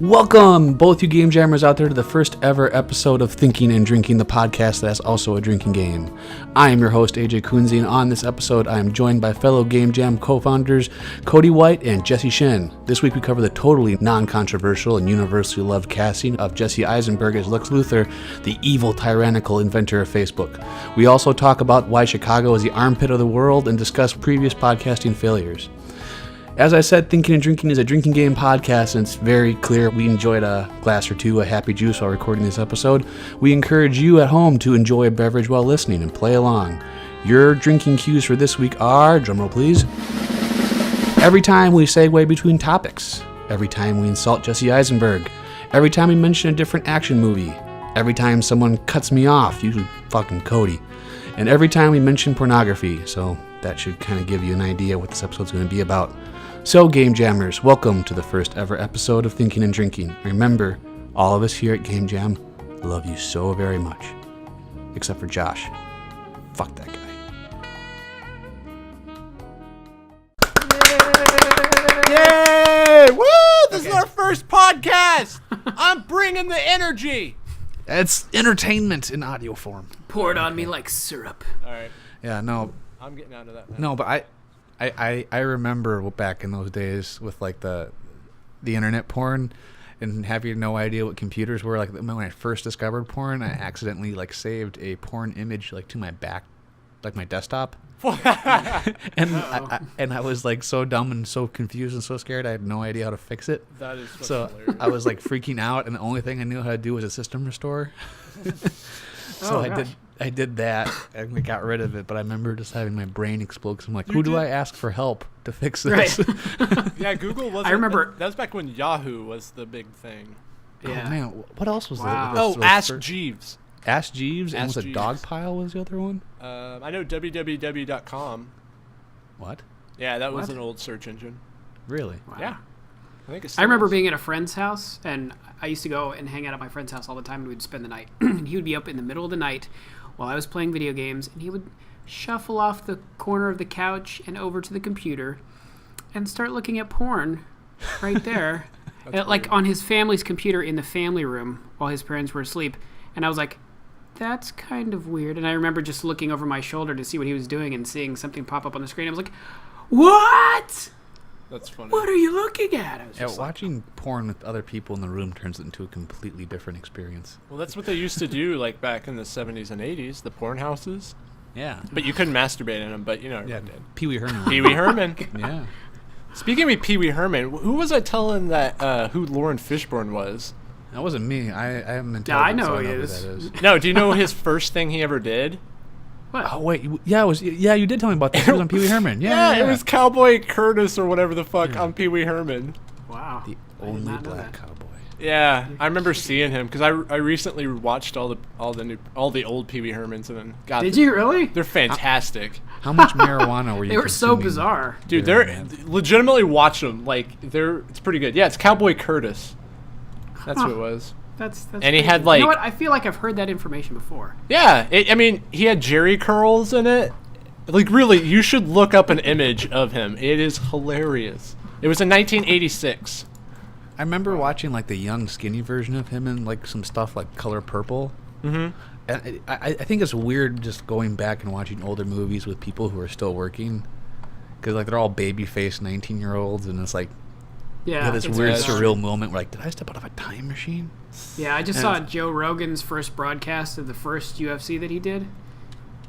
Welcome, both you game jammers out there, to the first ever episode of Thinking and Drinking, the podcast that's also a drinking game. I am your host, AJ Kuenzi, and on this episode, I am joined by fellow Game Jam co-founders Cody White and Jesse Shin. This week, we cover the totally non-controversial and universally loved casting of Jesse Eisenberg as Lex Luthor, the evil, tyrannical inventor of Facebook. We also talk about why Chicago is the armpit of the world and discuss previous podcasting failures. As I said, Thinking and Drinking is a drinking game podcast, and it's very clear we enjoyed a glass or two of happy juice while recording this episode. We encourage you at home to enjoy a beverage while listening and play along. Your drinking cues for this week are, drumroll please, every time we segue between topics, every time we insult Jesse Eisenberg, every time we mention a different action movie, every time someone cuts me off, usually fucking Cody, and every time we mention pornography. So that should kind of give you an idea what this episode's going to be about. So, Game Jammers, welcome to the first ever episode of Thinking and Drinking. Remember, all of us here at Game Jam love you so very much. Except for Josh. Fuck that Yay! guy. Woo! This is our first podcast! I'm bringing the energy! It's entertainment in audio form. Pour it on me like syrup. Alright. Yeah, no. I'm getting out of that now. No, but I remember back in those days with like the internet porn and having no idea what computers were. Like when I first discovered porn, I accidentally like saved a porn image like to my back, like my desktop. and I was like so dumb and so confused and so scared I had no idea how to fix it. That is so hilarious. I was like freaking out, and the only thing I knew how to do was a system restore. So I did that and we got rid of it, but I remember just having my brain explode because I'm like, who do I ask for help to fix this? Right. Yeah, Google wasn't. I remember that was back when Yahoo was the big thing. Yeah. Oh man, what else was there? Ask Jeeves. Ask Jeeves, and Ask was a Jeeves. dog pile was the other one? I know www.com. What? Yeah, that was What? an old search engine. Really? Wow. Yeah. I think it's. I remember being at a friend's house, and I used to go and hang out at my friend's house all the time, and we'd spend the night. And he would be up in the middle of the night while I was playing video games, and he would shuffle off the corner of the couch and over to the computer and start looking at porn right there, like on his family's computer in the family room while his parents were asleep. And I was like, that's kind of weird. And I remember just looking over my shoulder to see what he was doing and seeing something pop up on the screen. I was like, what? That's funny. What are you looking at? I was Yeah, just watching porn with other people in the room turns it into a completely different experience. Well, that's what they used to do, like back in the 70s and 80s, the porn houses. Yeah. But you couldn't masturbate in them, but you know. Yeah, everyone did. Pee Wee Herman. Pee Wee Herman. Yeah. Speaking of Pee Wee Herman, who was I telling that who Lauren Fishburne was? That wasn't me. I am intelligent, Yeah, I know so he who is. that is. No, do you know his first thing he ever did? What? Oh wait, you did tell me about that. It was on Pee Wee Herman. Yeah, It was Cowboy Curtis or whatever the fuck on Pee Wee Herman. Wow. the I did only not know black that. cowboy. Yeah, I remember seeing him because I recently watched all the old Pee Wee Hermans and then got. Did you really? They're fantastic, How much marijuana were you? They were so consuming? bizarre. dude. Yeah, They're man. legitimately watch them. Like it's pretty good. Yeah, it's Cowboy Curtis. That's who it was. That's And he crazy. had, You like- know what? I feel like I've heard that information before. Yeah, I mean, he had Jerry curls in it. Like, really, you should look up an image of him. It is hilarious. It was in 1986. I remember watching like the young, skinny version of him and like some stuff like Color Purple. Mm-hmm. And I think it's weird just going back and watching older movies with people who are still working, because like they're all baby-faced 19-year-olds, and it's like Yeah. this it's weird, bizarre. surreal moment where like, did I step out of a time machine? Yeah, I just And saw Joe Rogan's first broadcast of the first UFC that he did,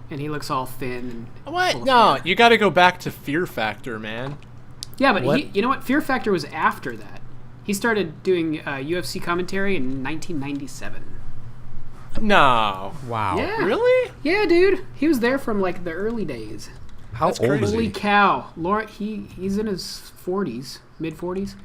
and he looks all thin. And What? full of No, hair. you got to go back to Fear Factor, man. Yeah, but What? you know what? Fear Factor was after that. He started doing UFC commentary in 1997. No. Wow. Yeah. Really? Yeah, dude. He was there from like the early days. How That's old is crazy. Holy he? cow. Laura, he's in his 40s, mid 40s.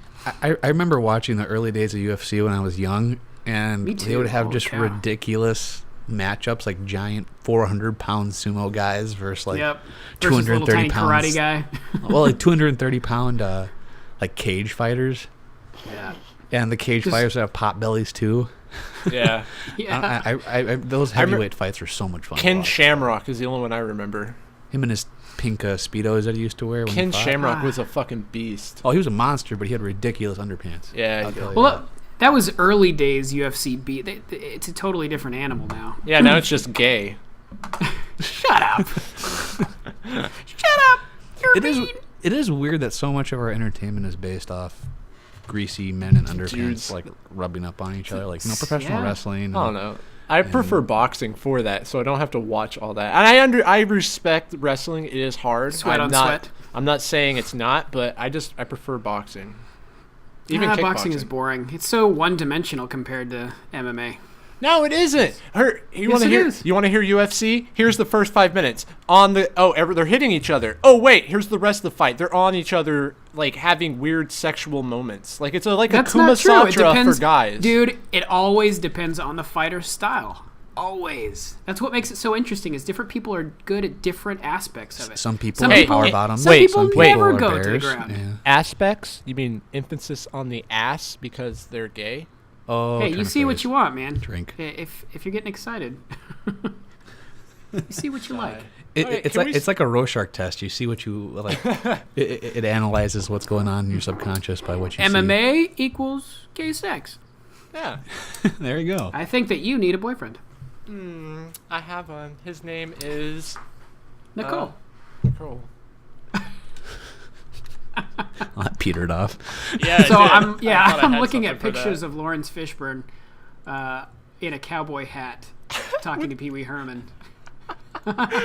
I remember watching the early days of UFC when I was young, and Me they too. would have Holy just cow. ridiculous matchups, like giant 400-pound sumo guys versus like Yep. Versus little 230 tiny pounds. karate guy. Well, like 230-pound like cage fighters, Yeah. and the cage Just- fighters have pot bellies too. Yeah. Yeah. Those heavyweight fights were so much fun. to Ken watch. Shamrock is the only one I remember. Him and his pink Speedos that he used to wear. When Ken he fought. Shamrock was a fucking beast. Oh, he was a monster, but he had ridiculous underpants. Yeah. I'll tell you Well, that was early days UFC beat. It's a totally different animal now. Yeah, now it's just gay. Shut up. Shut up. You're mean. It is weird that so much of our entertainment is based off greasy men in underpants, Dudes. like rubbing up on each other, like professional Yeah. wrestling. I don't know. I prefer boxing for that, so I don't have to watch all that. And I respect wrestling. It is hard. Sweat. I'm not saying it's not, but I prefer boxing. Even kickboxing. Boxing is boring. It's so one-dimensional compared to MMA. No, it isn't. You want to it hear? is. You want to hear UFC? Here's the first 5 minutes. They're hitting each other. Oh wait, here's the rest of the fight. They're on each other, like having weird sexual moments. Like it's like That's a Kuma not true. It Sutra depends, for guys. dude. It always depends on the fighter's style. Always. That's what makes it so interesting. Is different people are good at different aspects of it. Some people Some are people- power bottom. some people some never are go to the bears. ground. Yeah. Aspects? You mean emphasis on the ass because they're gay? Oh, Hey, you see what you want, man. Drink. If you're getting excited, you see what you like. Okay, It's like a Rorschach test. You see what you like. it analyzes what's going on in your subconscious by what you MMA equals gay sex. Yeah. see. There you go. I think that you need a boyfriend. I have one. His name is Nicole. Nicole. That petered off. Yeah. So I'm I looking at pictures of Lawrence Fishburne in a cowboy hat talking to Pee Wee Herman.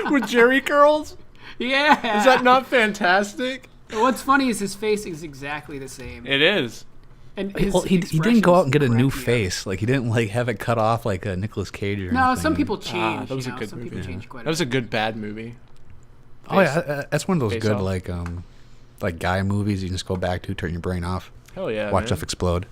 with Jerry curls. Yeah. Is that not fantastic? What's funny is his face is exactly the same. It is. And his Well, he didn't go out and get a new expressions crack me up. face. Like he didn't like have it cut off like a Nicolas Cage or No, anything. some people change. That was a good some movie. people change quite a That was bit. a good bad movie. Oh yeah, that's one of those Face good Off. like guy movies you can just go back to, turn your brain off, Hell yeah. watch man. stuff explode.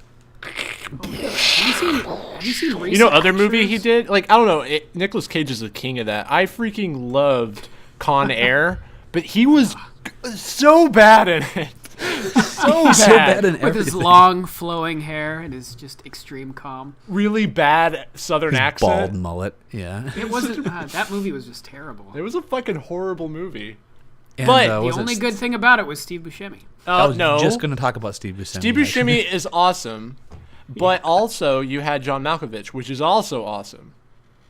Have you seen You know, recent other movie he actors? did? Like, I don't know. Nicolas Cage is the king of that. I freaking loved Con Air, but he was so bad in it. So bad. So bad in With everything. his long flowing hair and his just extreme calm. Really bad Southern His accent. bald mullet. Yeah. It wasn't. That movie was just terrible. It was a fucking horrible movie. And, But The was it only good thing about it was Steve Buscemi. I was No. just going to talk about Steve Buscemi. Steve actually. Buscemi is awesome, but also you had John Malkovich, which is also awesome.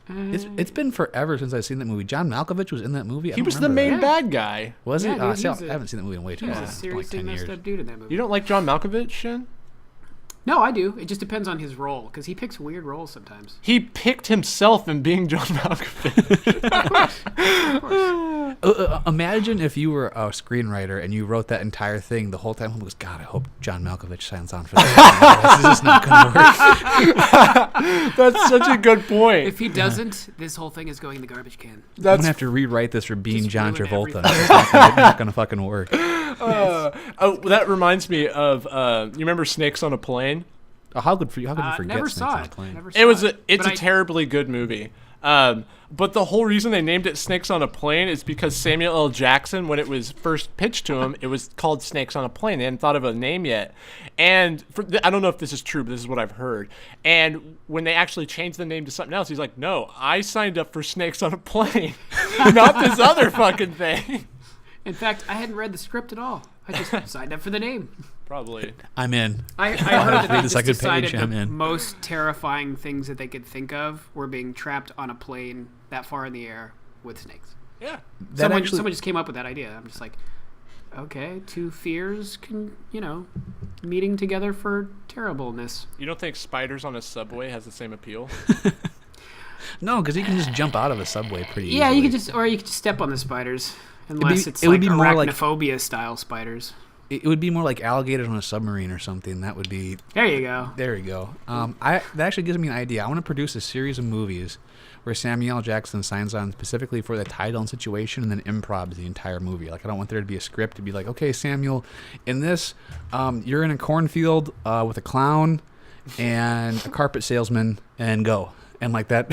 It's been forever since I've seen that movie. John Malkovich was in that movie. I He don't was the remember main that. bad guy. Was he? Yeah, Oh, dude, see, he's I haven't seen that movie in way too He long. was a like seriously 10 messed years. up dude in that movie. You don't like John Malkovich, Shin? No, I do. It just depends on his role because he picks weird roles sometimes. He picked himself in being John Malkovich. Of course. Imagine if you were a screenwriter and you wrote that entire thing the whole time. Home goes, God, I hope John Malkovich signs on for this. This is not going to work. That's such a good point. If he doesn't, this whole thing is going in the garbage can. I'm That's gonna have to rewrite this for being Just John ruin Travolta. everything. It's not gonna fucking work. that reminds me of you remember Snakes on a Plane? Oh, how could you forget Never Snakes saw on a it. Plane? Never saw It's it. a But terribly good movie. But the whole reason they named it Snakes on a Plane is because Samuel L. Jackson, when it was first pitched to him, it was called Snakes on a Plane. They hadn't thought of a name yet. And I don't know if this is true, but this is what I've heard. And when they actually changed the name to something else, he's like, no, I signed up for Snakes on a Plane, not this other fucking thing. In fact, I hadn't read the script at all. I just signed up for the name. Probably. I'm in. I heard that they Read the just second decided page, I'm the in. most terrifying things that they could think of were being trapped on a plane that far in the air with snakes. Yeah. Someone actually- just came up with that idea. I'm just like, okay, two fears meeting together for terribleness. You don't think spiders on a subway has the same appeal? No, because you can just jump out of a subway pretty easily. Yeah, you could just step on the spiders, unless it's it would like be more like- arachnophobia style spiders. It would be more like alligators on a submarine or something. That would be. There you go. There you go. That actually gives me an idea. I want to produce a series of movies where Samuel L. Jackson signs on specifically for the title and situation, and then improvs the entire movie. Like I don't want there to be a script to be like, okay, Samuel, in this, you're in a cornfield with a clown and a carpet salesman, and go and like that.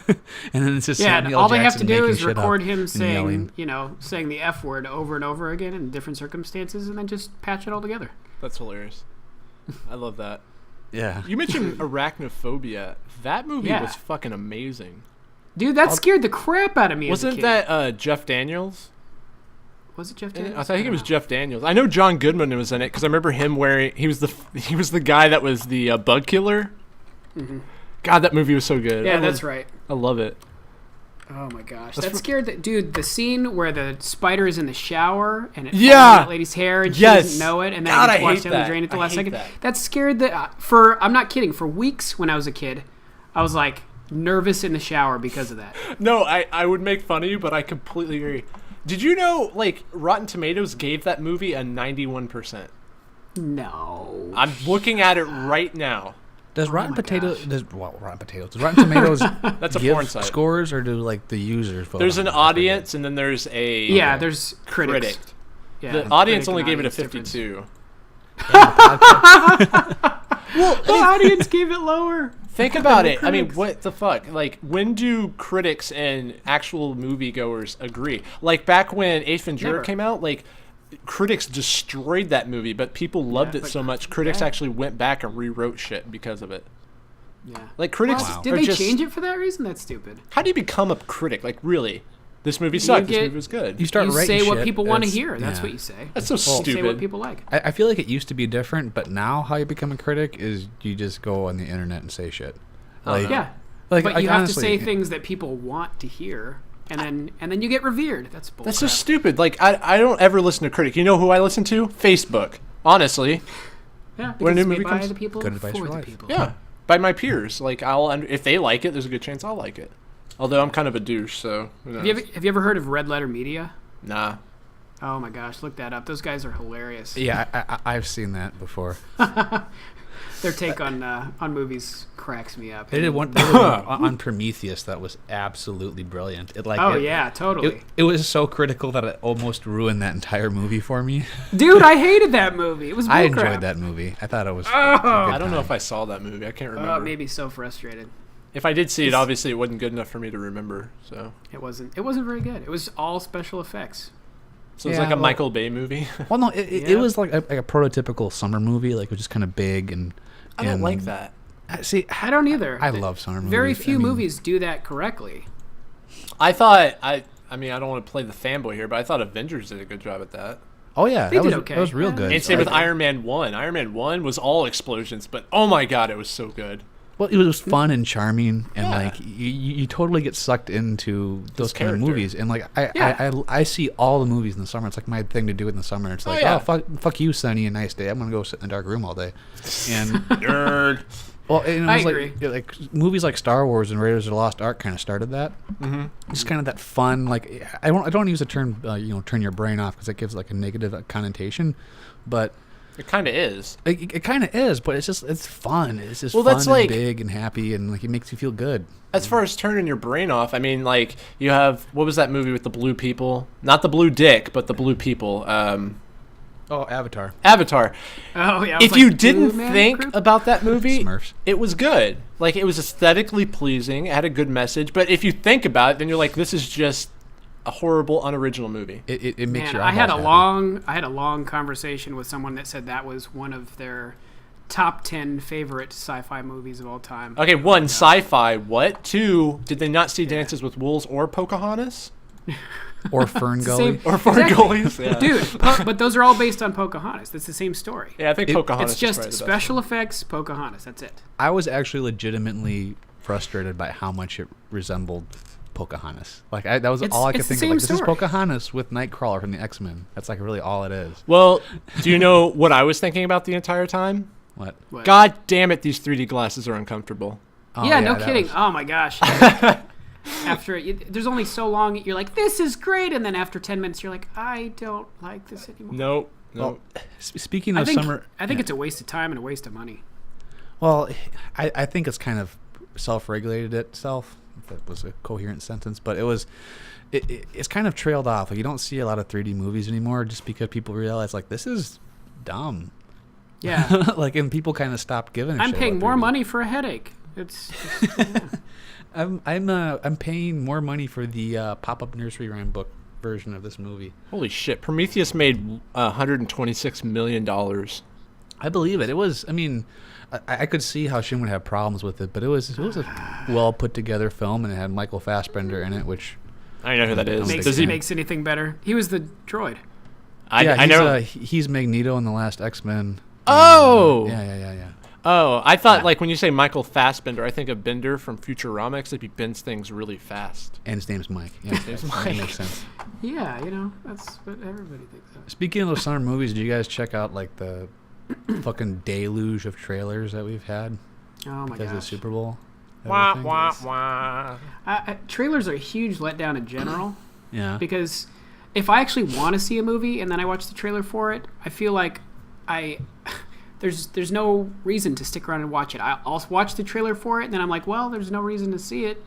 And then it's just Yeah, and Samuel all they Jackson have to do making is shit record up him and saying, yelling. saying the F word over and over again in different circumstances, and then just patch it all together. That's hilarious. I love that. Yeah. You mentioned arachnophobia. That movie Yeah. was fucking amazing. Dude, that scared the crap out of me. Wasn't as a kid. that Jeff Daniels? Was it Jeff Daniels? I think it was Jeff Daniels. I know John Goodman was in it because I remember him wearing. He was the guy that was the bug killer. Mm-hmm. God, that movie was so good. Yeah, that's right. I love it. Oh my gosh, that scared the dude. The scene where the spider is in the shower and it falls on Yeah. that lady's hair and she Yes. doesn't know it, and then God, it I gets washed hate down the that. drain at the I last hate second. that. That scared I'm not kidding. For weeks when I was a kid, I was like nervous in the shower because of that. No, I would make fun of you, but I completely agree. Did you know, like, Rotten Tomatoes gave that movie a 91%? No. I'm looking at it right now. Does Rotten my Potatoes? Does Rotten Tomatoes That's a give porn site. scores, or do like the users vote? There's on an it? audience, and then there's a Yeah, there's critics. critic. Yeah, The audience critic only and gave it a audience difference. 52. The audience gave it lower. Think about it. I mean, critics. what the fuck? Like, when do critics and actual moviegoers agree? Like, back when Ace Ventura Never. came out, like, critics destroyed that movie, but people loved it but- so much, critics yeah. actually went back and rewrote shit because of it. Yeah. Like, critics Wow. Did are they just... change it for that reason? That's stupid. How do you become a critic? Like, really? This movie sucked. This get- movie was good. You start You writing say what shit, people want to it's- hear. That's yeah. what you say. That's so You say stupid. what people like. I feel like it used to be different, but now how you become a critic is you just go on the internet and say shit. Like, Yeah. like, But like, you have honestly, to say things that people want to hear, and then you get revered. That's bullcrap. That's so stupid. Like, I don't ever listen to critic. You know who I listen to? Facebook. Honestly. Yeah, When a because new it's movie made by comes- the people Good advice for for the life. people. Yeah. By my peers. Like, if they like it, there's a good chance I'll like it. Although I'm kind of a douche, so who knows? Have you ever heard of Red Letter Media? Nah. Oh my gosh, look that up. Those guys are hilarious. Yeah, I've seen that before. Their take on movies cracks me up. They did one on Prometheus that was absolutely brilliant. It like Oh it, yeah, totally. It was so critical that it almost ruined that entire movie for me. Dude, I hated that movie. It was I bullcrap. enjoyed that movie. I thought it was. I don't know if I saw that movie. I can't remember. Oh, it made me so frustrated. If I did see it, obviously it wasn't good enough for me to remember. So It wasn't very good. It was all special effects. it's like Yeah, a well- Michael Bay movie. Well, no, it Yeah. was like a prototypical summer movie. Like it was just kind of big and. I don't and- like that. See, I don't either. I love summer movies. Very I few mean, movies do that correctly. I thought I mean I don't want to play the fanboy here, but I thought Avengers did a good job at that. Oh yeah, They that did was okay. that was real Yeah. good. And same with Okay. Iron Man 1. Iron Man 1 was all explosions, but oh my god, it was so good. Well, it was fun and charming, and Yeah. like you totally get sucked into those kind of character. movies. And like I see all the movies in the summer. It's like my thing to do in the summer. It's like, yeah. fuck you, sunny and nice day. I'm gonna go sit in the dark room all day. And Nerd. well, and it I was agree. like movies like Star Wars and Raiders of the Lost Ark kind of started that. Mm-hmm. Just kind of that fun. Like I don't use the term turn your brain off because it gives like a negative connotation, but. It kind of is. It kind of is, but it's fun. It's just Well, fun that's and like- big and happy, and like it makes you feel good. As far as turning your brain off, I mean, like, you have, what was that movie with the blue people? Not the blue dick, but the blue people. Oh, Avatar. Avatar. Oh yeah. I was If like, you Blue didn't Man think Group? about that movie, Smurfs. it was good. Like, it was aesthetically pleasing. It had a good message. But if you think about it, then you're like, this is just a horrible, unoriginal movie. It makes Man, your I had a eyeballs happy. long conversation with someone that said that was one of their top 10 favorite sci-fi movies of all time. Okay, one, sci-fi. What? Two, did they not see Dances with Wolves or Pocahontas? Or Fern Gully. Same- Or Exactly. Ferngullies? Yeah. Dude, but those are all based on Pocahontas. That's the same story. Yeah, I think Pocahontas It's just is probably the best special one. effects, Pocahontas. That's it. I was actually legitimately frustrated by how much it resembled Pocahontas. Like that was all I could it's the think of. Like, same this is story. Pocahontas with Nightcrawler from the X-Men. That's like really all it is. Well, do you know what I was thinking about the entire time? What? What? God damn it, these 3D glasses are uncomfortable. Oh, yeah, no that kidding. was- Oh my gosh. After there's only so long you're like, this is great, and then after 10 minutes you're like, I don't like this anymore. Nope. well, Nope. speaking I of think summer, it's a waste of time and a waste of money. well, I think it's kind of self-regulated itself. If that was a coherent sentence, but it's kind of trailed off. Like you don't see a lot of 3D movies anymore, just because people realize like this is dumb. Yeah. Like, and people kind of stopped giving. I'm shit paying about more 3D. money for a headache. It's I'm paying more money for the pop-up nursery rhyme book version of this movie. Holy shit. Prometheus made $126 million. I believe it. It was. I mean, I could see how Shin would have problems with it, but it was a well put together film, and it had Michael Fassbender in it, which I know who that is. Makes, Does he? makes anything better. He was the droid. I know. He's Magneto in the last X-Men. Oh. Yeah. Oh, I thought like when you say Michael Fassbender, I think of Bender from Futurama, except he bends things really fast. And his name's Mike. Yeah, His name's that Mike. makes sense. Yeah, that's what everybody thinks of. Speaking of those summer movies, did you guys check out like the fucking deluge of trailers that we've had Oh my because of the gosh. Super Bowl? Wah, wah, wah. Trailers are a huge letdown in general Yeah. because if I actually want to see a movie and then I watch the trailer for it, I feel like there's no reason to stick around and watch it. I'll watch the trailer for it, and then I'm like, well, there's no reason to see it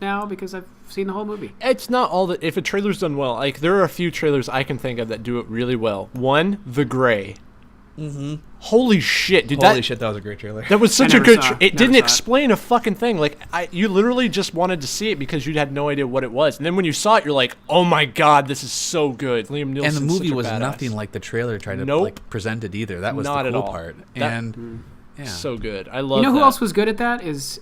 now because I've seen the whole movie. It's not all that. If a trailer's done well, like there are a few trailers I can think of that do it really well. One, The Gray. Mm-hmm. Holy shit, dude! Holy shit, that was a great trailer. That was such I a never good. saw it. It Never didn't saw it. explain a fucking thing. Like you literally just wanted to see it because you had no idea what it was, and then when you saw it, you're like, "Oh my god, this is so good." Liam Neeson's And the movie such a was badass. nothing like the trailer tried to Nope. like present it either. That was Not the at cool all. part. That- And yeah, So good. I love. You know who that. else was good at that is,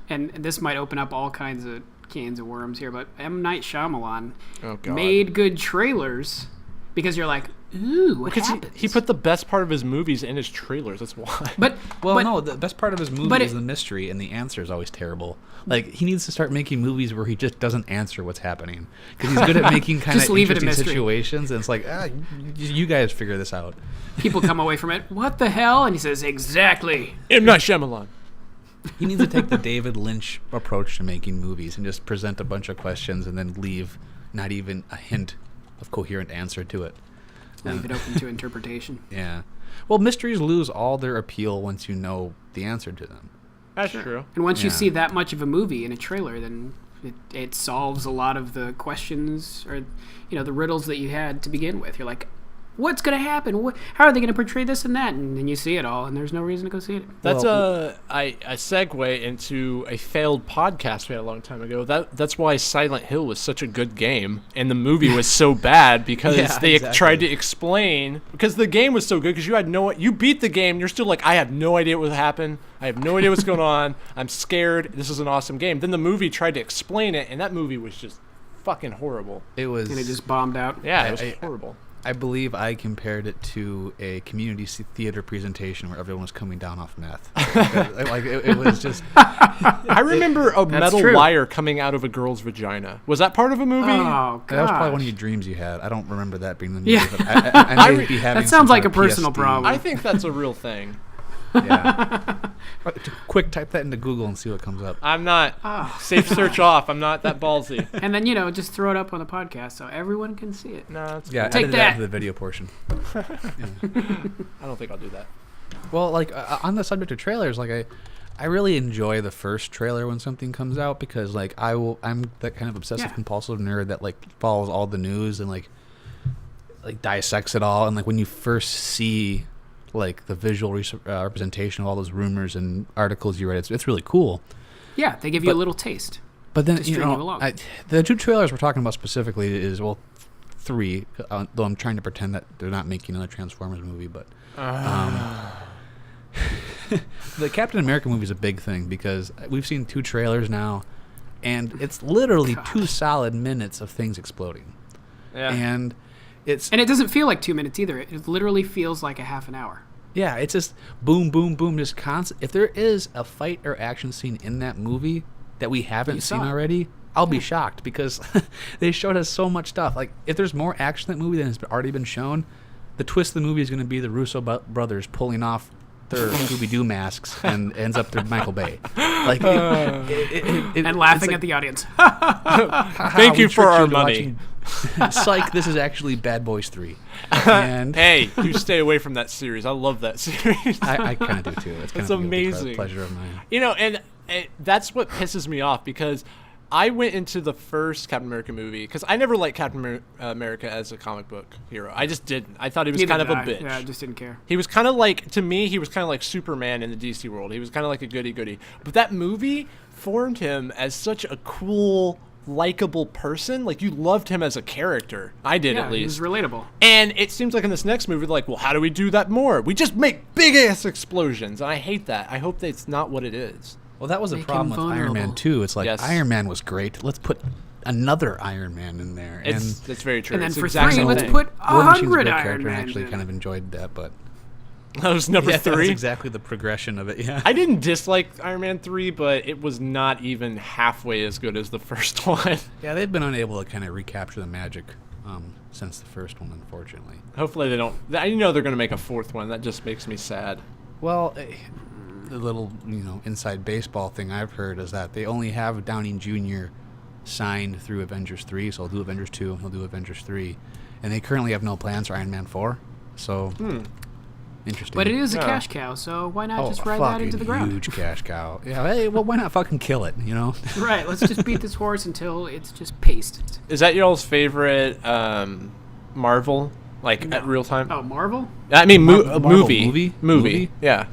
and this might open up all kinds of cans of worms here, but M. Night Shyamalan Oh god. made good trailers because you're like, ooh, what because happens? he put the best part of his movies in his trailers. That's why. But well, but, no, the best part of his movie but is it- the mystery, and the answer is always terrible. Like he needs to start making movies where he just doesn't answer what's happening because he's good at making kind of Just leave it a interesting mystery. situations. And it's like, you guys figure this out. people come away from it, what the hell? And he says, exactly. M. Night Shyamalan. He needs to take the David Lynch approach to making movies and just present a bunch of questions and then leave not even a hint of coherent answer to it. Leave it open to interpretation. Yeah. Well, mysteries lose all their appeal once you know the answer to them. That's true. And once you Yeah. see that much of a movie in a trailer, then it solves a lot of the questions or the riddles that you had to begin with. You're like, what's going to happen? How are they going to portray this and that? And then you see it all, and there's no reason to go see it. That's Well- a segue into a failed podcast we had a long time ago. That's why Silent Hill was such a good game, and the movie was so bad because Yeah, they exactly. tried to explain because the game was so good because you beat the game, you're still like, I have no idea what happened. I have no idea what's going on. I'm scared. This is an awesome game. Then the movie tried to explain it, and that movie was just fucking horrible. It was. And it just bombed out. Yeah, it was I- horrible. I believe I compared it to a community theater presentation where everyone was coming down off meth. Like it was just. I remember a That's metal true. wire coming out of a girl's vagina. Was that part of a movie? Oh, That was probably one of gosh. your dreams you had. I don't remember that being the movie. Yeah. But I may be having That sounds some like kind a of personal PSD. problem. I think that's a real thing. Yeah. Quick, type that into Google and see what comes up. I'm not. Oh. Safe search off. I'm not that ballsy. And then, just throw it up on the podcast so everyone can see it. No, that's Yeah, cool. Take edit that. into the video portion. I don't think I'll do that. Well, like on the subject of trailers, like I really enjoy the first trailer when something comes out because like I'm that kind of obsessive Yeah. compulsive nerd that like follows all the news and like dissects it all, and like when you first see like the visual representation of all those rumors and articles you read, it's really cool. Yeah, they give you a But- little taste. But then To string you along. the two trailers we're talking about specifically is three, though I'm trying to pretend that they're not making another Transformers movie, but the Captain America movie is a big thing because we've seen two trailers now, and it's literally 2 solid minutes of things exploding, Yeah. and it's And it doesn't feel like 2 minutes either. It literally feels like a half an hour. yeah, it's just boom, boom, boom, just constant. If there is a fight or action scene in that movie that we haven't You saw seen it. already, I'll be shocked because they showed us so much stuff. Like, if there's more action in that movie than has already been shown, the twist of the movie is going to be the Russo brothers pulling off their Scooby-Doo masks and ends up to Michael Bay. Like, And laughing at the audience. Thank you for our money. Psych, this is actually Bad Boys 3. And Hey, you stay away from that series. I love that series. I kind of do too. It's kind It's of a guilty amazing. pleasure of mine. And that's what pisses me off because I went into the first Captain America movie because I never liked Captain America as a comic book hero. I just didn't. I thought he was Neither kind of a did I. bitch. Yeah, I just didn't care. He was kind of like, to me, he was kind of like Superman in the DC world. He was kind of like a goody-goody. But that movie formed him as such a cool, likable person. Like, you loved him as a character. I did, Yeah, at it was least. relatable. And it seems like in this next movie, they're like, well, how do we do that more? We just make big-ass explosions. And I hate that. I hope that's not what it is. Well, that was a Make problem with him Iron Man vulnerable. 2. It's like, Yes. Iron Man was great. Let's put another Iron Man in there. It's very true. And then It's for exact 3, same let's thing. put War Machine's a 100 great Iron character, and I Man. actually kind of enjoyed that, but That was number yeah, 3. that's exactly the progression of it. Yeah, I didn't dislike Iron Man 3, but it was not even halfway as good as the first one. yeah, they've been unable to kind of recapture the magic since the first one, unfortunately. Hopefully they don't. I know they're going to make a 4th one. That just makes me sad. Well, the little inside baseball thing I've heard is that they only have Downey Jr. signed through Avengers 3, so he'll do Avengers 2, he'll do Avengers 3, and they currently have no plans for Iron Man 4. So interesting. But it is a Yeah. cash cow, so why not just a ride that into the fucking ground? huge cash cow. Yeah, hey, well, why not fucking kill it? Right, let's just beat this horse until it's just paste. Is that y'all's favorite Marvel? Like at real time? Oh, Marvel? I mean, Marvel movie. movie? Yeah.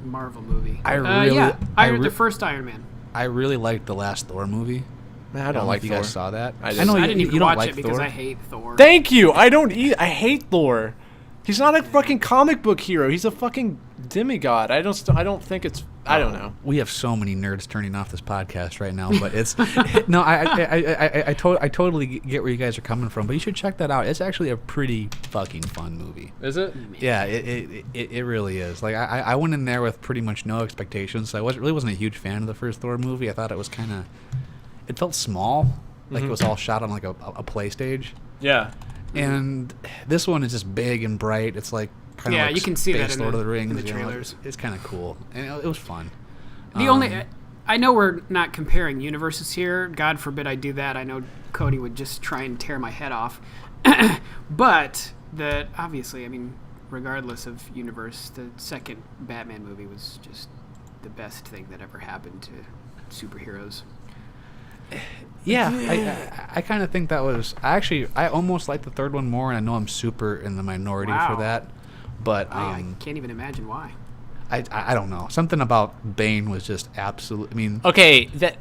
Marvel movie. I really- yeah, I the re- first Iron Man. I really liked the last Thor movie. Man, I I don't don't know like if you Thor. guys saw that. I I didn't. know I you, didn't even you don't watch like it because Thor. I hate Thor. Thank you. I hate Thor. He's not a fucking comic book hero. He's a fucking demigod. I don't think it's. I don't know. We have so many nerds turning off this podcast right now, but it's no. I totally get where you guys are coming from, but you should check that out. It's actually a pretty fucking fun movie. Is it? Yeah, it really is. Like I went in there with pretty much no expectations. So I wasn't a huge fan of the first Thor movie. I thought it was it felt small, like it was all shot on like a play stage. Yeah. And this one is just big and bright. It's like kind of Yeah, like you can see that Space in Lord the- of the Rings. in the you know, trailers. it's kind of cool, and it was fun. The only, I know we're not comparing universes here. God forbid I do that. I know Cody would just try and tear my head off. But obviously, I mean, regardless of universe, the second Batman movie was just the best thing that ever happened to superheroes. Yeah, I kind of think that was. I almost like the third one more, and I know I'm super in the minority Wow. for that. But I can't even imagine why. I don't know. Something about Bane was just absolute. I mean, Okay. he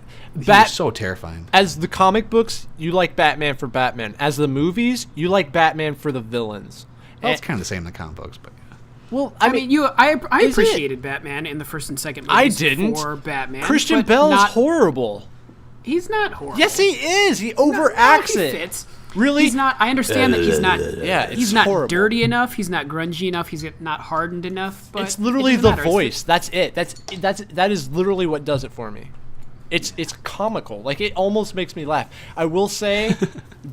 was so terrifying. As the comic books, you like Batman for Batman. As the movies, you like Batman for the villains. Well, it's kind of the same in the comic books, but yeah. Well, I mean, I is it? appreciated Batman in the first and second I movies didn't. for Batman. Christian but Bell is not, horrible. He's not horrible. Yes, he is. He No, overacts he it. fits. Really? He's not. I understand that he's not. Yeah, it's he's not horrible. dirty enough. He's not grungy enough. He's not hardened enough. But It's literally it doesn't the matter. voice. That's it. That is literally what does it for me. It's comical. Like it almost makes me laugh. I will say,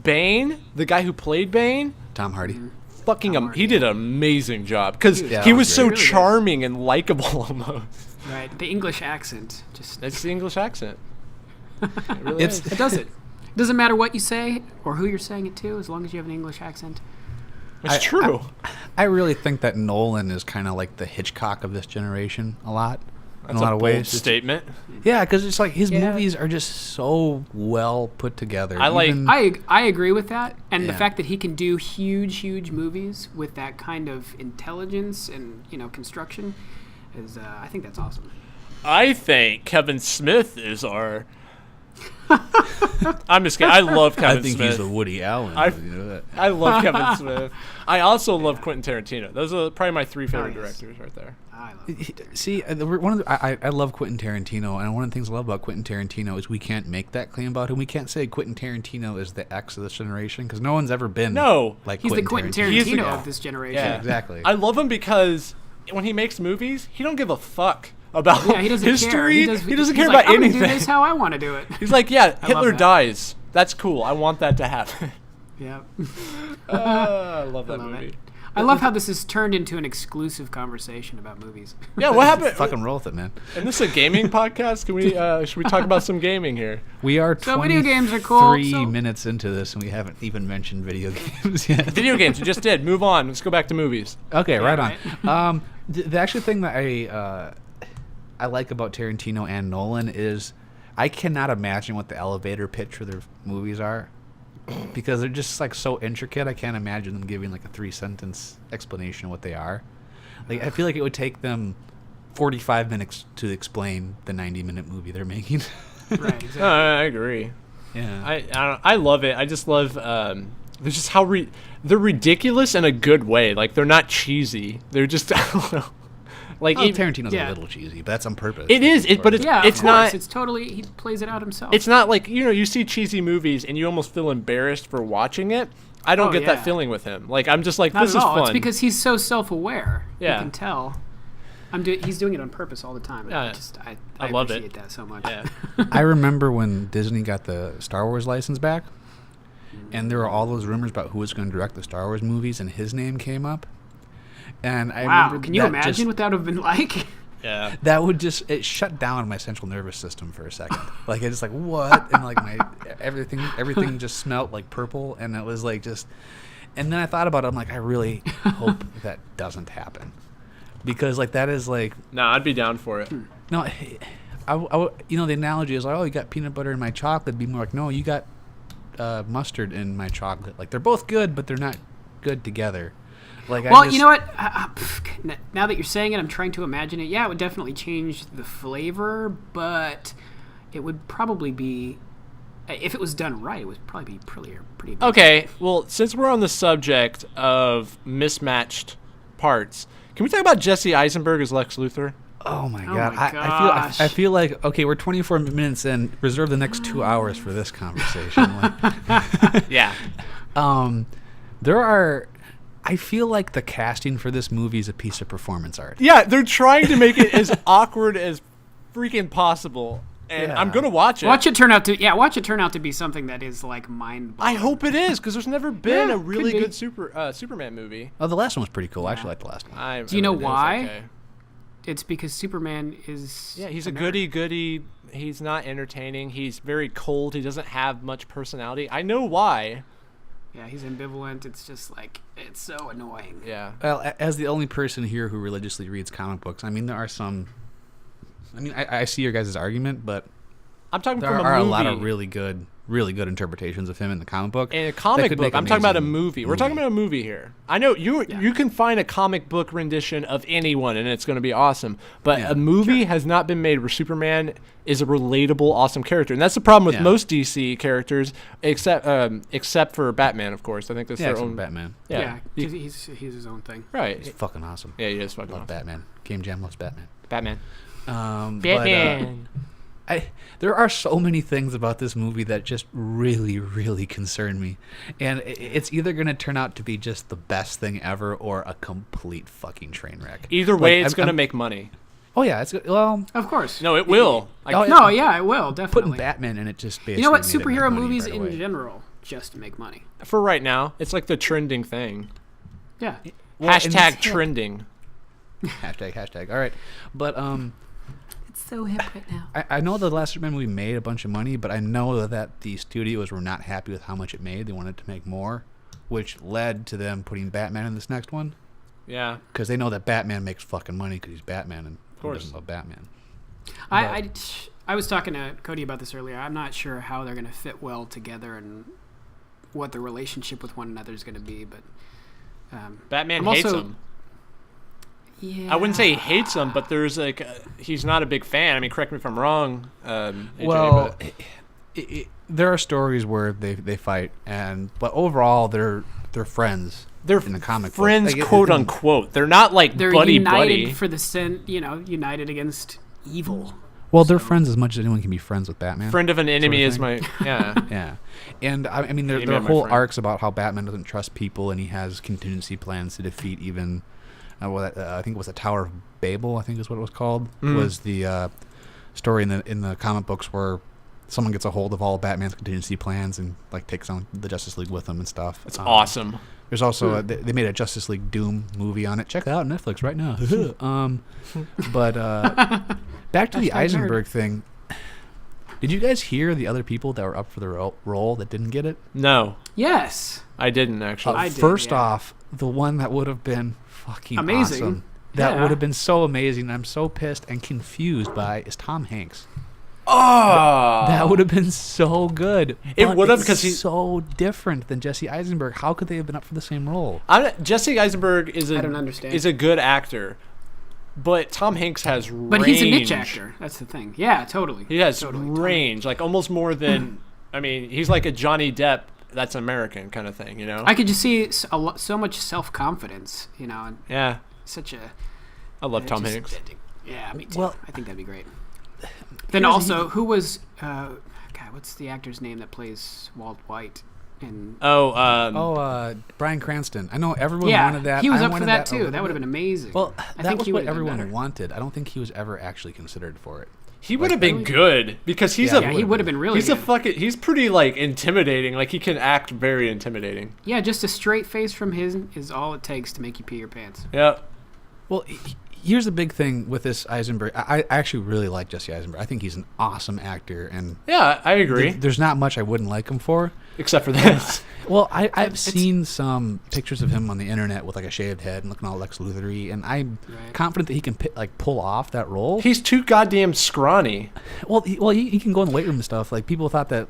Bane, the guy who played Bane, Tom Hardy. fucking he did an amazing job because Yeah, he that was was so great. Really did. charming and likable almost. Right. The English accent just That's the English accent. It really It's is. it does it. It doesn't matter what you say or who you're saying it to, as long as you have an English accent. It's true. I really think that Nolan is kind of like the Hitchcock of this generation a lot. That's in a lot of bold ways. statement. Yeah, because it's like his Yeah. movies are just so well put together. I like- Even- I agree with that, and the Yeah. fact that he can do huge movies with that kind of intelligence and construction is I think that's awesome. I think Kevin Smith is our. I'm just kidding. I love Kevin I think Smith. he's the Woody Allen. I- you know that. I love Kevin Smith. I also love Quentin Tarantino. Those are probably my 3 favorite yes. directors right there. I love it. See, one of the, I love Quentin Tarantino, and one of the things I love about Quentin Tarantino is we can't make that claim about him. We can't say Quentin Tarantino is the X of this generation because no one's ever been No. like He's the Quentin Tarantino. He's the Tarantino guy. of this generation. Yeah, exactly. I love him because when he makes movies, he don't give a fuck about Yeah, he doesn't history. care. He doesn't he's care like, about I'm gonna do anything. this how I want to do it. He's like, yeah, I love Hitler that. dies. That's cool. I want that to happen. Yeah. I love that love movie. it. I love how this has turned into an exclusive conversation about movies. Yeah, what happened? Fucking roll with it, man. And this is a gaming podcast. Can we? Should we talk about some gaming here? We are So video games are cool, 23 so- minutes into this, and we haven't even mentioned video games yet. Video games. You just did. Move on. Let's go back to movies. Okay, right right. on. The actual thing that I like about Tarantino and Nolan is I cannot imagine what the elevator pitch for their movies are because they're just like so intricate. I can't imagine them giving like a 3-sentence explanation of what they are. Like I feel like it would take them 45 minutes to explain the 90-minute movie they're making. Right, exactly. I agree. Yeah. I love it. I just love. There's just how they're ridiculous in a good way. Like they're not cheesy. They're just. I don't know. Like Tarantino's yeah. a little cheesy, but that's on purpose. it is, but it's Yeah, it's of course. not. It's totally. He plays it out himself. It's not like you see cheesy movies and you almost feel embarrassed for watching it. I don't get yeah. that feeling with him. Like I'm just like Not this at is all. fun. It's because he's so self-aware. Yeah. You can tell. He's doing it on purpose all the time. Yeah. I love appreciate it. that so much. Yeah. I remember when Disney got the Star Wars license back, and there were all those rumors about who was going to direct the Star Wars movies, and his name came up. And I Wow, remember can you that imagine just- what that would have been like? Yeah. That would it shut down my central nervous system for a second. Like it's like what, and like my everything just smelt like purple, and it was like just. And then I thought about it. I'm like, I really hope that doesn't happen, because like that is like Nah, I'd be down for it. no, the analogy is like, oh, you got peanut butter in my chocolate. It'd be more like, no, you got mustard in my chocolate. Like they're both good, but they're not good together. Like Well, you know what? Now that you're saying it, I'm trying to imagine it. Yeah, it would definitely change the flavor, but it would probably be, if it was done right, it would probably be pretty amazing. Okay, well, since we're on the subject of mismatched parts, can we talk about Jesse Eisenberg as Lex Luthor? Oh my Oh god! my gosh. I feel like okay, we're 24 minutes in. Reserve the next 2 hours for this conversation. Yeah. There are. I feel like the casting for this movie is a piece of performance art. Yeah, they're trying to make it as awkward as freaking possible, and Yeah. I'm gonna watch it. Watch it turn out to be something that is like mind-blowing. I hope it is, because there's never been Yeah, a really could be. good Superman movie. Oh, the last one was pretty cool. I actually like the last one. Do you know it was why? okay. It's because Superman is. Yeah, he's a American. goody. He's not entertaining. He's very cold. He doesn't have much personality. I know why. Yeah, he's ambivalent. It's just like, it's so annoying. Yeah. Well, as the only person here who religiously reads comic books, I mean, there are some. I mean, I see your guys' argument, but I'm talking there from are a a movie. lot of really good interpretations of him in the comic book. In a that comic could book, make I'm talking about a amazing movie. We're talking about a movie here. I know you can find a comic book rendition of anyone, and it's going to be awesome. But Yeah, a movie has not been made where Superman is a relatable, awesome character, and that's the problem with Yeah. most DC characters, except for Batman, of course. I think that's Yeah, their except own for Batman. Yeah, because he's his own thing. Right. He's fucking awesome. Yeah, he is fucking Love awesome. Batman. Game Jam loves Batman. Batman. Batman. There are so many things about this movie that just really, really concern me. And it's either going to turn out to be just the best thing ever or a complete fucking train wreck. Either way, Like, it's going to I'm- make money. Oh, yeah. It's well, Of course. No, it will. Oh, No, yeah, it will putting definitely. Batman in it just basically You know what? made it make Superhero money movies right in away. general just make money. For right now, it's like the trending thing. Yeah. Well, and Hashtag this- trending. Hashtag. All right. But It's so hip right now. I know the last Superman movie made a bunch of money, but I know that the studios were not happy with how much it made. They wanted to make more, which led to them putting Batman in this next one. Yeah. Because they know that Batman makes fucking money because he's Batman, and who course. doesn't love Batman? I was talking to Cody about this earlier. I'm not sure how they're going to fit well together and what the relationship with one another is going to be, but Batman I'm hates also- him. yeah. I wouldn't say he hates him, but there's like he's not a big fan. I mean, correct me if I'm wrong. AJ, Well, but there are stories where they fight, but overall they're friends. they're in the comic book. friends, Like, quote unquote. They're not like They're buddy united buddy. for the sin, united against evil. Well, they're friends as much as anyone can be friends with Batman. Friend of an enemy is thing. my yeah. Yeah, and I mean there Enemy are of my whole friend. arcs about how Batman doesn't trust people, and he has contingency plans to defeat even. I think it was the Tower of Babel. I think is what it was called. Was the story in the comic books where someone gets a hold of all of Batman's contingency plans and like takes on the Justice League with them and stuff. It's awesome. There's also they made a Justice League Doom movie on it. Check it out on Netflix right now. But back to the Hashtag nerd. Eisenberg thing. Did you guys hear the other people that were up for the role that didn't get it? No, Yes. I didn't actually. I did, First yeah. off, the one that would have been fucking Amazing. awesome. That Yeah. would have been so amazing. I'm so pissed and confused by is Tom Hanks. Oh, That would have been so good. It But would have it's because he's so different than Jesse Eisenberg. How could they have been up for the same role? Jesse Eisenberg is I don't understand. is a good actor, but Tom Hanks has range. But he's a niche actor. That's the thing. Yeah, totally. He has totally. range, like almost more than. I mean, he's like a Johnny Depp that's American kind of thing, you know? I could just see so much self-confidence, and Yeah. such a I love Tom Hanks. Yeah, me too. Well, I think that'd be great. Then also, who was God? What's the actor's name that plays Walt White? Bryan Cranston. I know everyone wanted that. He was I up for wanted that too. That would have been amazing. Well, I that think was he what would have been everyone better. wanted. I don't think he was ever actually considered for it. He would have been good because he's he would have been really good. He's pretty like intimidating. Like he can act very intimidating. Yeah, just a straight face from his is all it takes to make you pee your pants. Yeah. Well, here's the big thing with this Eisenberg. I actually really like Jesse Eisenberg. I think he's an awesome actor, and yeah, I agree. There's not much I wouldn't like him for, except for this. Well, I've seen some pictures of him on the internet with like a shaved head and looking all Lex Luthor-y, and I'm confident that he can pull off that role. He's too goddamn scrawny. Well, he can go in the weight room and stuff. Like people thought that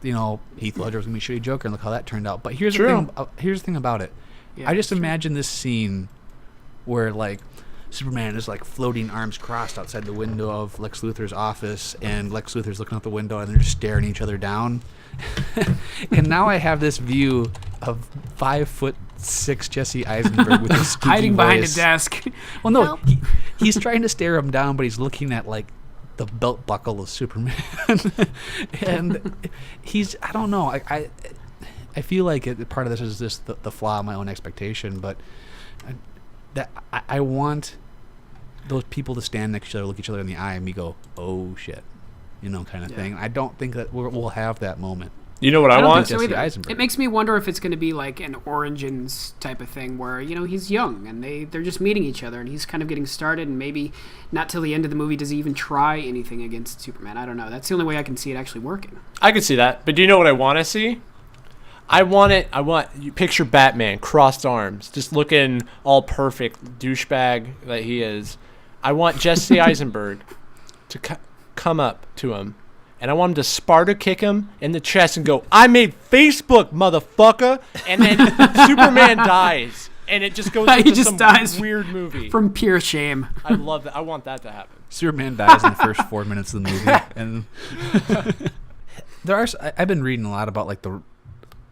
Heath Ledger was gonna be a shitty Joker, and look how that turned out. But here's the thing about it. Yeah, I just imagine this scene where like Superman is like floating arms crossed outside the window of Lex Luthor's office, and Lex Luthor's looking out the window, and they're just staring each other down. And now I have this view of 5'6" Jesse Eisenberg with his hiding behind a desk. Well, no, he's trying to stare him down, but he's looking at like the belt buckle of Superman, and I don't know. I feel like part of this is just the flaw of my own expectation, but that I want those people to stand next to each other, look each other in the eye, and me go, "Oh shit," kind of thing. I don't think that we'll have that moment. You know what I want? So it makes me wonder if it's going to be like an Origins type of thing where, he's young and they're just meeting each other and he's kind of getting started, and maybe not till the end of the movie does he even try anything against Superman. I don't know. That's the only way I can see it actually working. I can see that. But do you know what I want to see? I want you picture Batman, crossed arms, just looking all perfect, douchebag that he is. I want Jesse Eisenberg to come up to him, and I want him to Sparta kick him in the chest and go, "I made Facebook, motherfucker!" And then Superman dies, and it just goes into some weird movie from pure shame. I love that. I want that to happen. Superman dies in the first 4 minutes of the movie, and I've been reading a lot about like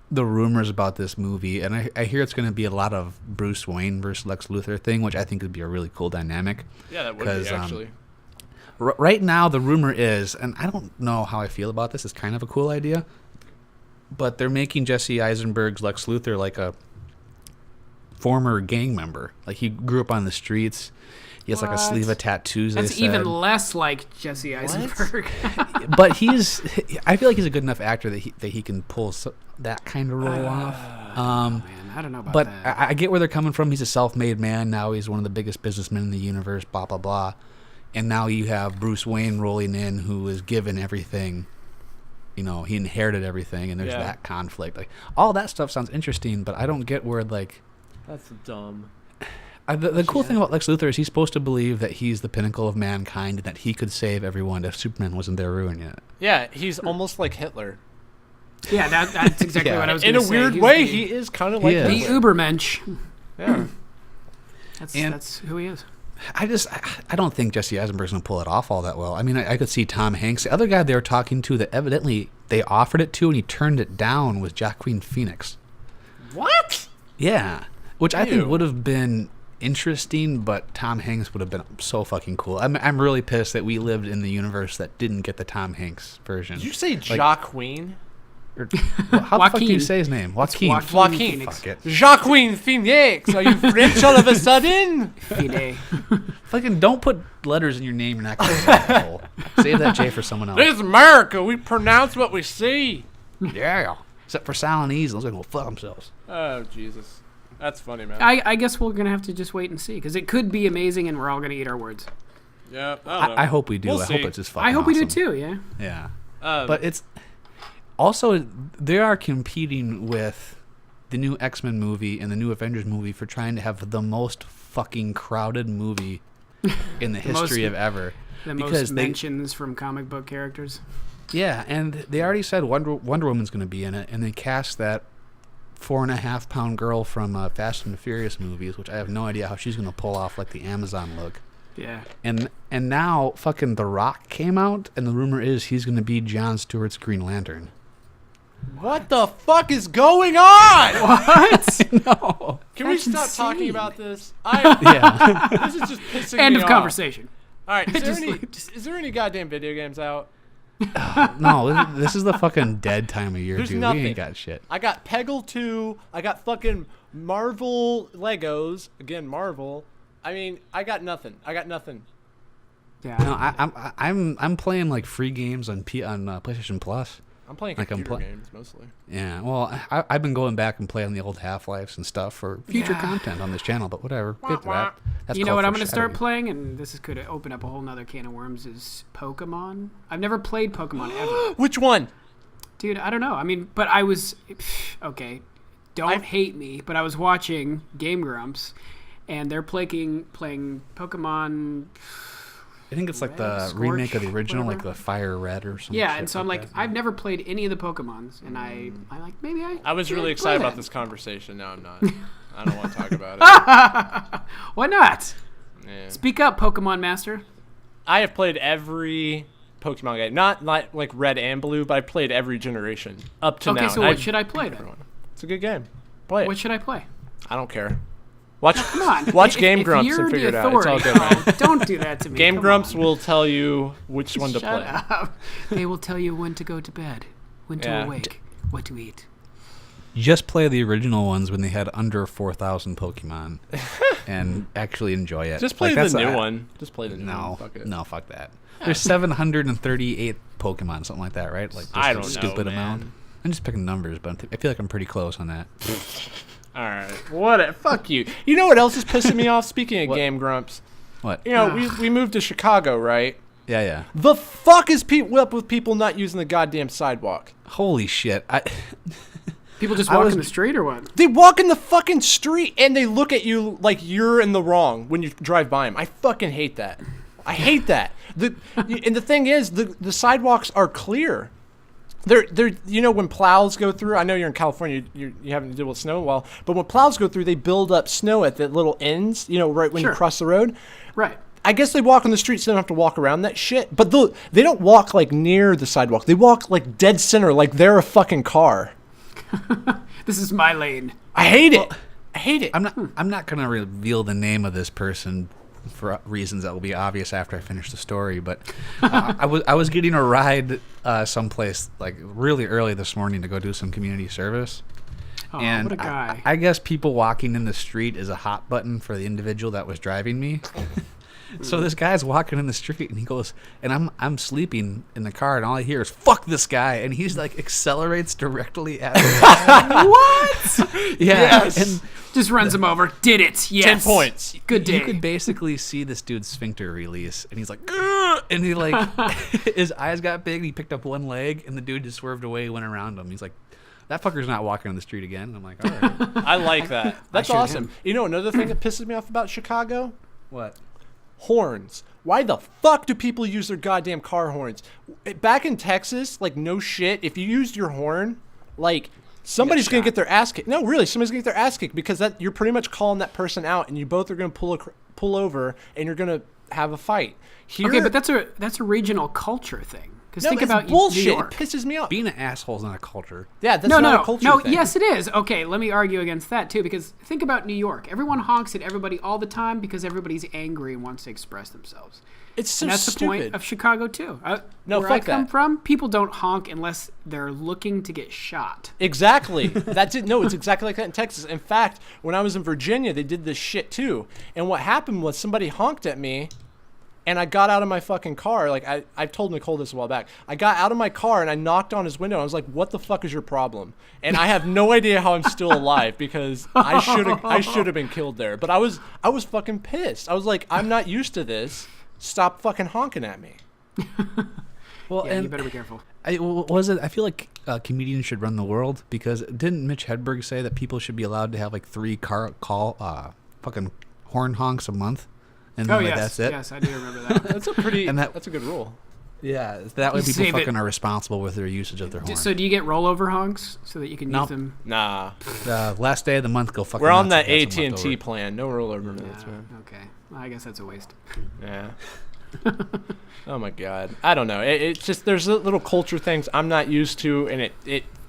the rumors about this movie, and I hear it's going to be a lot of Bruce Wayne versus Lex Luthor thing, which I think would be a really cool dynamic. Yeah, that would be actually. Right now, the rumor is, and I don't know how I feel about this, it's kind of a cool idea, but they're making Jesse Eisenberg's Lex Luthor like a former gang member. Like he grew up on the streets. He has like a sleeve of tattoos. That's even less like Jesse Eisenberg. But I feel like he's a good enough actor that he can pull that kind of role off. Man, I don't know about but that. I get where they're coming from. He's a self-made man. Now he's one of the biggest businessmen in the universe, blah, blah, blah. And now you have Bruce Wayne rolling in, who is given everything. He inherited everything, and there's that conflict. Like all that stuff sounds interesting, but I don't get where like. That's dumb. The cool thing about Lex Luthor is he's supposed to believe that he's the pinnacle of mankind and that he could save everyone if Superman wasn't there ruining it. Yeah, he's almost like Hitler. Yeah, that's exactly what I was going to say. In a weird way, he is kind of like Hitler. The Ubermensch. Yeah. That's who he is. I don't think Jesse Eisenberg's going to pull it off all that well. I mean, I could see Tom Hanks. The other guy they were talking to that evidently they offered it to and he turned it down was Joaquin Phoenix. What? Yeah. Which I think would have been interesting, but Tom Hanks would have been so fucking cool. I'm really pissed that we lived in the universe that didn't get the Tom Hanks version. Did you say Joaquin? How the fuck do you say his name? Joaquin. Joaquin. Fuck it. Joaquin Phoenix. Are you French all of a sudden? Fucking don't put letters in your name. You're not going to save that J for someone else. This is America. We pronounce what we see. Yeah. Except for Silenese. Those guys will fuck themselves. Oh, Jesus. That's funny, man. I guess we're going to have to just wait and see, because it could be amazing and we're all going to eat our words. Yeah, I don't know. I hope we do. We'll I hope it's just fucking I hope awesome. we do too, yeah. Yeah. But it's... Also, they are competing with the new X-Men movie and the new Avengers movie for trying to have the most fucking crowded movie in the history of ever. The most mentions from comic book characters. Yeah, and they already said Wonder Woman's going to be in it, and they cast that 4.5-pound girl from Fast and the Furious movies, which I have no idea how she's going to pull off like the Amazon look. Yeah. And now fucking The Rock came out, and the rumor is he's going to be Jon Stewart's Green Lantern. What the fuck is going on? What? No. Can we That's stop talking insane. about this? Yeah. This is just pissing End me of off. conversation. All right, Just- is there any goddamn video games out? No, this is the fucking dead time of year, There's dude. nothing. We ain't got shit. I got Peggle 2. I got fucking Marvel Legos. Again, Marvel. I mean, I got nothing. Yeah. No, I'm playing like free games on PlayStation Plus. I'm playing Like, I'm computer pla- games mostly. Yeah, well, I've been going back and playing the old Half-Lives and stuff for future Yeah. content on this channel, but whatever. Get to that. That's You know called what I'm going to start foreshadowing. playing, and this could open up a whole nother can of worms, is Pokemon. I've never played Pokemon ever. Which one? Dude, I don't know. I mean, but I was... Okay, don't hate me, but I was watching Game Grumps, and they're playing Pokemon... I think it's like the Scorch, remake of the original, whatever. like the Fire Red or something. Yeah, and so I'm like, I've never played any of the Pokemons, and I'm like, maybe I was really play excited about that. this conversation. Now I'm not. I don't want to talk about it. Why not? Yeah. Speak up, Pokemon Master. I have played every Pokemon game. Not like Red and Blue, but I played every generation up to now. Okay, so and what should I play then? It's a good game. Play it. What should I play? I don't care. Watch Come on. watch If- Game if Grumps you're and figure it the out. It's all authority, good, man. Don't do that to me. Game Come Grumps on. will tell you which one to Shut play. up. They will tell you when to go to bed, when to Yeah. awake, what to eat. Just play the original ones when they had under 4,000 Pokemon, and actually enjoy it. Just play Like, the that's new a- one. Just play the new one. No, Fuck it. no, fuck that. There's 738 Pokemon, something like that, right? Like just I a don't know, stupid man. amount. I'm just picking numbers, but I feel like I'm pretty close on that. All right. What? Fuck you. You know what else is pissing me off? Speaking of What? Game Grumps, What? you know we moved to Chicago, right? Yeah, yeah. The fuck is up with people not using the goddamn sidewalk? Holy shit! People just I walk was- in the street or what? They walk in the fucking street and they look at you like you're in the wrong when you drive by them. I fucking hate that. I hate that. And the thing is, the sidewalks are clear. They're you know, when plows go through, I know you're in California, you haven't dealt with snow well, but when plows go through, they build up snow at the little ends, you know, right when Sure. you cross the road. Right. I guess they walk on the street so they don't have to walk around that shit. But they don't walk like near the sidewalk. They walk like dead center, like they're a fucking car. This is my lane. I hate it. I hate it. I'm not gonna reveal the name of this person for reasons that will be obvious after I finish the story. But I was getting a ride someplace like really early this morning to go do some community service. Oh, And what a guy. I guess people walking in the street is a hot button for the individual that was driving me. So this guy's walking in the street and he goes, and I'm sleeping in the car and all I hear is "fuck this guy," and he's like accelerates directly at me. What? Yeah, Yes. and Just runs him over. Did it. Yes. 10 points. Good day. you could basically see this dude's sphincter release, and he's like, "Grr!" And he like his eyes got big. And he picked up one leg, and the dude just swerved away, went around him. He's like, "That fucker's not walking on the street again." And I'm like, "All right, I like that. That's shoot awesome. him. You know another thing that pisses me off about Chicago? what?" Horns. Why the fuck do people use their goddamn car horns? Back in Texas, like no shit, if you used your horn, like somebody's gonna get their ass kicked. No, really, somebody's gonna get their ass kicked because that you're pretty much calling that person out, and you both are gonna pull over, and you're gonna have a fight. Here, Okay, but that's a regional culture thing. Because no, think it's about bullshit. New It York. pisses me off. Being an asshole is not a culture. Yeah, that's No, not no, a culture no. thing. Yes, it is. Okay, let me argue against that too. Because think about New York. Everyone honks at everybody all the time because everybody's angry and wants to express themselves. It's so And that's stupid. the point of Chicago too. No, where fuck I come that. from, people don't honk unless they're looking to get shot. Exactly. That's it. No, it's exactly like that in Texas. In fact, when I was in Virginia, they did this shit too. And what happened was somebody honked at me, and I got out of my fucking car. Like I've told Nicole this a while back. I got out of my car and I knocked on his window. I was like, "What the fuck is your problem?" And I have no idea how I'm still alive because I should have been killed there. But I was fucking pissed. I was like, "I'm not used to this. Stop fucking honking at me." Well, Yeah, and you better be careful. I feel like comedians should run the world because didn't Mitch Hedberg say that people should be allowed to have like 3 fucking horn honks a month? And Oh then, like, yes, that's it. yes, I do remember that. That's a pretty. And that's a good rule. Yeah, that way You people save it. fucking are responsible with their usage of their horn. So do you get rollover honks so that you can Nope. use them? Nah, Last day of the month, go fucking. we're on nuts that if that's a AT&T month over. plan. No rollover minutes, man. Okay, well, I guess that's a waste. Yeah. Oh my god. I don't know. It's just there's little culture things I'm not used to, and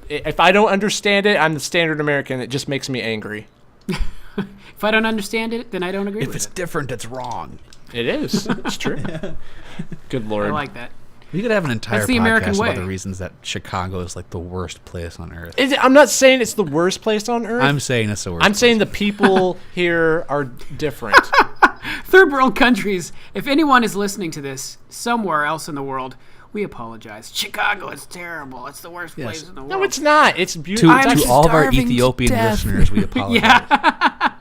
if I don't understand it, I'm the standard American. It just makes me angry. If I don't understand it, then I don't agree If with it's it. different, it's wrong. It is. It's true. Good Lord. I like that. We could have an entire That's the podcast American about way. the reasons that Chicago is like the worst place on earth. I'm not saying it's the worst place on earth. I'm saying it's the worst. I'm saying the people here are different. Third world countries, if anyone is listening to this somewhere else in the world, we apologize. Chicago is terrible. It's the worst place in the world. No, it's not. It's beautiful. To all of our Ethiopian listeners, we apologize. Yeah.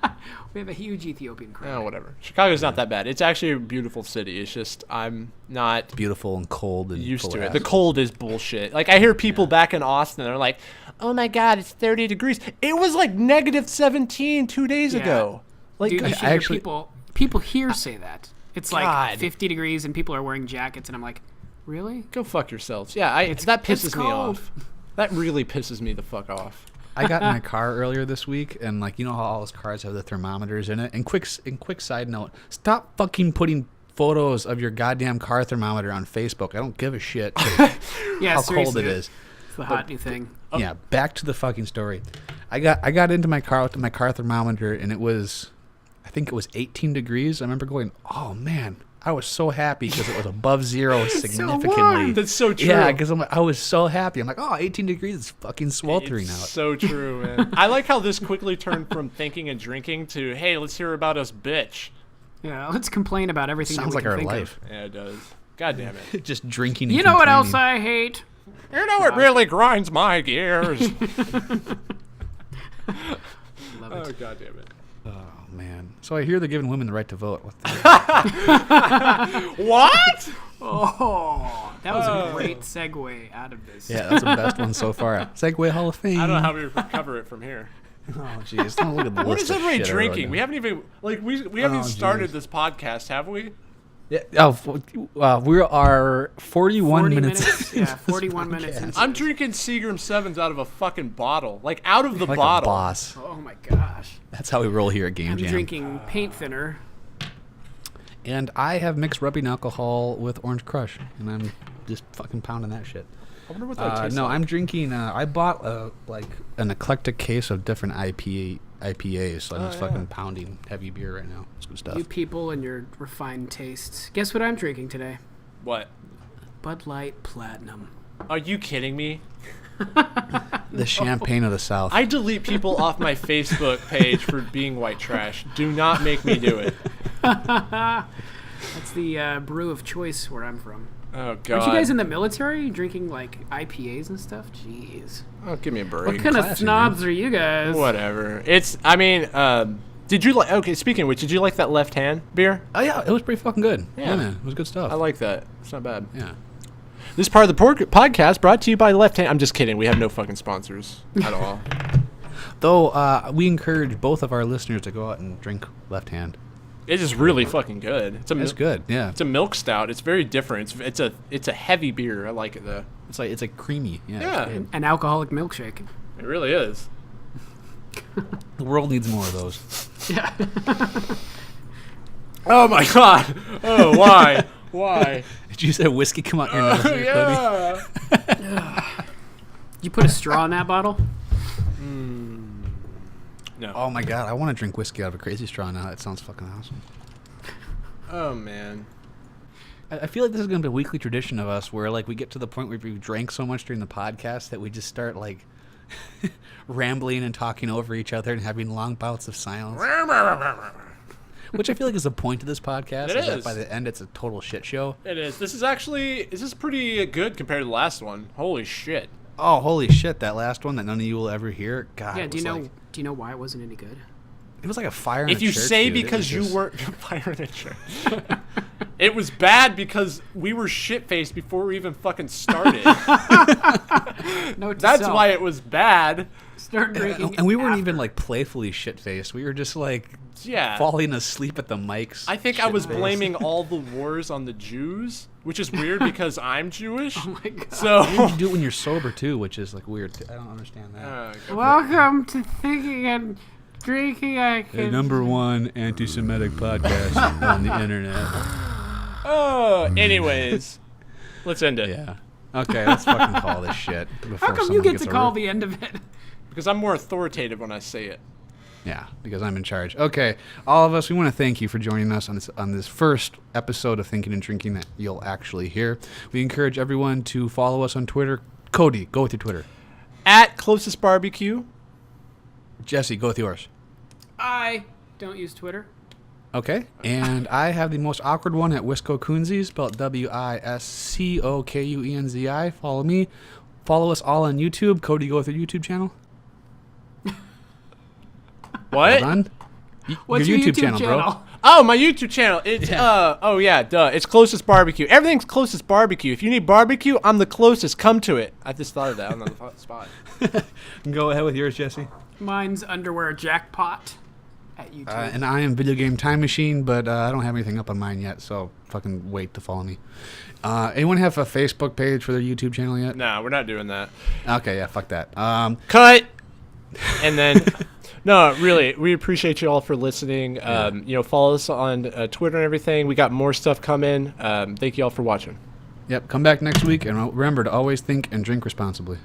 We have a huge Ethiopian crowd. Oh, whatever. Chicago's not that bad. It's actually a beautiful city. It's just I'm not Beautiful and cold and used full to of it. The assholes. cold is bullshit. Like I hear people back in Austin, they're like, "Oh my God, it's 30 degrees." It was like negative 17 2 days Yeah. ago. Like Dude, you should actually- hear people here say that. It's like God. 50 degrees and people are wearing jackets, and I'm like, really? go fuck yourselves. Yeah, that pisses me off. That really pisses me the fuck off. I got in my car earlier this week, and like you know how all those cars have the thermometers in it. And quick side note: stop fucking putting photos of your goddamn car thermometer on Facebook. I don't give a shit Yeah, how seriously. cold it is. It's the hot new thing. Yeah, back to the fucking story. I got into my car with my car thermometer, and I think it was 18 degrees. I remember going, oh man, I was so happy because it was above zero significantly. warm. That's so true. Yeah, because I was so happy. I'm like, oh, 18 degrees is fucking sweltering It's out. so true, man. I like how this quickly turned from thinking and drinking to, hey, let's hear about us, bitch. Yeah, let's complain about everything. Sounds that like we our can think life. Yeah, it does. God damn it. Just drinking. Of. And You know what else complaining. I hate? You know what really grinds my gears? Love Oh, it. God damn it. Oh man. So I hear they're giving women the right to vote. What the What? Oh, that was a great segue out of this. Yeah, that's the best one so far. Segway Hall of Fame. I don't know how we recover it from here. Oh jeez, don't look at the What list is of everybody shit I wrote drinking? down. We haven't even, like, we haven't Oh, started jeez. this podcast, have we? Yeah. Oh, we are 41 40 minutes. Yeah, 41 minutes. Into I'm this. drinking Seagram 7s out of a fucking bottle. Like, out of the like bottle. a boss. Oh my gosh. That's how we roll here at Game I'm Jam. drinking paint thinner. And I have mixed rubbing alcohol with Orange Crush, and I'm just fucking pounding that shit. I wonder what that tastes No, like. I'm drinking. I bought like an eclectic case of different IPAs, so I'm just fucking pounding heavy beer right now. It's good stuff. You people and your refined tastes. Guess what I'm drinking today? What? Bud Light Platinum. Are you kidding me? The champagne of the South. I delete people off my Facebook page for being white trash. Do not make me do it. That's the brew of choice where I'm from. Oh, God. Aren't you guys in the military drinking like IPAs and stuff? Jeez. Oh, give me a break. What kind of classy, snobs are you guys? Whatever. Did you like, okay, speaking of which, did you like that Left Hand beer? Oh yeah, it was pretty fucking good. Yeah. Yeah, man, it was good stuff. I like that. It's not bad. Yeah. This part of the podcast brought to you by Left Hand. I'm just kidding. We have no fucking sponsors at all. Though we encourage both of our listeners to go out and drink Left Hand. It is really fucking good. It's good. Yeah. It's a milk stout. It's very different. It's a heavy beer. I like it though. It's like creamy. Yeah. Yeah. It's good. An alcoholic milkshake. It really is. The world needs more of those. Yeah. Oh my God. Oh, why? Why? Did you say whiskey come out your nose there, Cody? Yeah. You put a straw in that bottle? No. Oh my god, I want to drink whiskey out of a crazy straw now. That sounds fucking awesome. Oh man. I feel like this is going to be a weekly tradition of us where like we get to the point where we drank so much during the podcast that we just start like rambling and talking over each other and having long bouts of silence. Which I feel like is the point of this podcast. It That is. by the end it's a total shit show. It is. This is pretty good compared to the last one. Holy shit. Oh, holy shit, that last one that none of you will ever hear. God, Yeah, it do you was know like, do you know why it wasn't any good? it was like a fire in If a you church, say dude. It because was you just- weren't firing a church. It was bad because we were shit-faced before we even fucking started. Note to That's self, why it was bad. start drinking. and we weren't after. even like playfully shit faced. We were just like Yeah. falling asleep at the mics. I think I was shit-faced. blaming all the wars on the Jews, which is weird because I'm Jewish. Oh my god. So You do it when you're sober too, which is like weird. I don't understand that. Welcome to Thinking and Drinking. I The can. number one anti-Semitic podcast on the internet. anyways, let's end it. Yeah. Okay, let's fucking call this shit. How come you get to call the end of it? Because I'm more authoritative when I say it. Yeah, because I'm in charge. Okay, all of us, we want to thank you for joining us on this first episode of Thinking and Drinking that you'll actually hear. We encourage everyone to follow us on Twitter. Cody, go with your Twitter. At Closest Barbecue. Jesse, go with yours. I don't use Twitter. Okay, and I have the most awkward one at Wisco Kuenzi, spelled Wiscokuenzi. Follow me. Follow us all on YouTube. Cody, go with your YouTube channel. What? What's your YouTube channel, bro? Oh, my YouTube channel. It's duh. It's Closest Barbecue. Everything's Closest Barbecue. If you need barbecue, I'm the closest. Come to it. I just thought of that on the spot. Go ahead with yours, Jesse. Mine's Underwear Jackpot at YouTube. And I am Video Game Time Machine, but I don't have anything up on mine yet, so fucking wait to follow me. Anyone have a Facebook page for their YouTube channel yet? No, we're not doing that. Okay, yeah, fuck that. Cut. And then, no, really, we appreciate you all for listening. Follow us on Twitter and everything. We got more stuff coming. Thank you all for watching. Yep, come back next week, and remember to always think and drink responsibly.